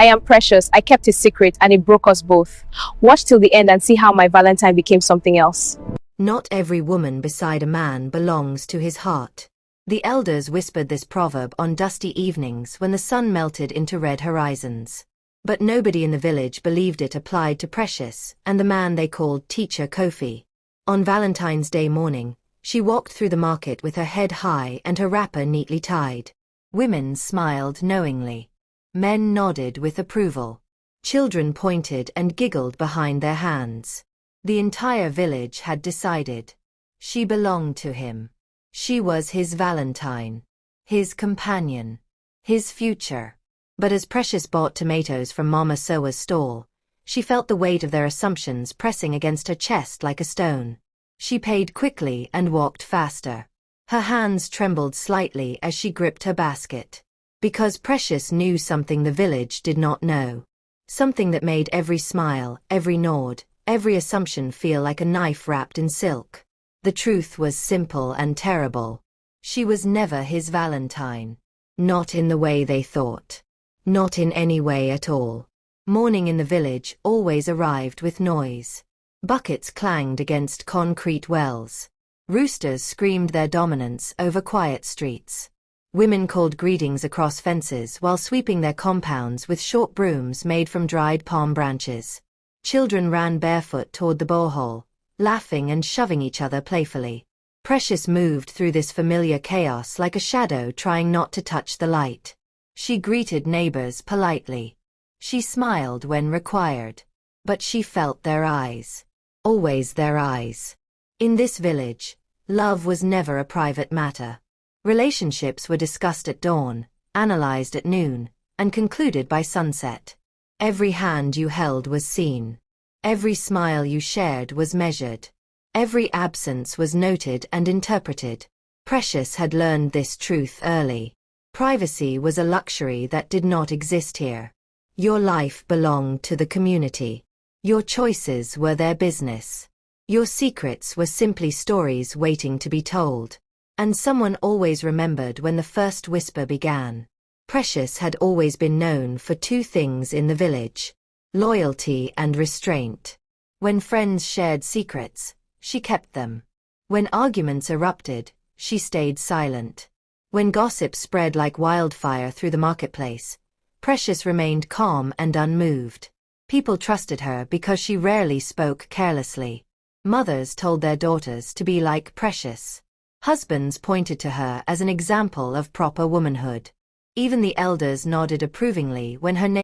I am Precious. I kept his secret and it broke us both. Watch till the end and see how my Valentine became something else. Not every woman beside a man belongs to his heart. The elders whispered this proverb on dusty evenings when the sun melted into red horizons. But nobody in the village believed it applied to Precious and the man they called Teacher Kofi. On Valentine's Day morning, she walked through the market with her head high and her wrapper neatly tied. Women smiled knowingly. Men nodded with approval. Children pointed and giggled behind their hands. The entire village had decided. She belonged to him. She was his Valentine. His companion. His future. But as Precious bought tomatoes from Mama Soa's stall, she felt the weight of their assumptions pressing against her chest like a stone. She paid quickly and walked faster. Her hands trembled slightly as she gripped her basket. Because Precious knew something the village did not know. Something that made every smile, every nod, every assumption feel like a knife wrapped in silk. The truth was simple and terrible. She was never his Valentine. Not in the way they thought. Not in any way at all. Morning in the village always arrived with noise. Buckets clanged against concrete wells. Roosters screamed their dominance over quiet streets. Women called greetings across fences while sweeping their compounds with short brooms made from dried palm branches. Children ran barefoot toward the borehole, laughing and shoving each other playfully. Precious moved through this familiar chaos like a shadow trying not to touch the light. She greeted neighbors politely. She smiled when required. But she felt their eyes. Always their eyes. In this village, love was never a private matter. Relationships were discussed at dawn, analyzed at noon, and concluded by sunset. Every hand you held was seen. Every smile you shared was measured. Every absence was noted and interpreted. Precious had learned this truth early. Privacy was a luxury that did not exist here. Your life belonged to the community. Your choices were their business. Your secrets were simply stories waiting to be told. And someone always remembered when the first whisper began. Precious had always been known for two things in the village: loyalty and restraint. When friends shared secrets, she kept them. When arguments erupted, she stayed silent. When gossip spread like wildfire through the marketplace, Precious remained calm and unmoved. People trusted her because she rarely spoke carelessly. Mothers told their daughters to be like Precious. Husbands pointed to her as an example of proper womanhood. Even the elders nodded approvingly when her name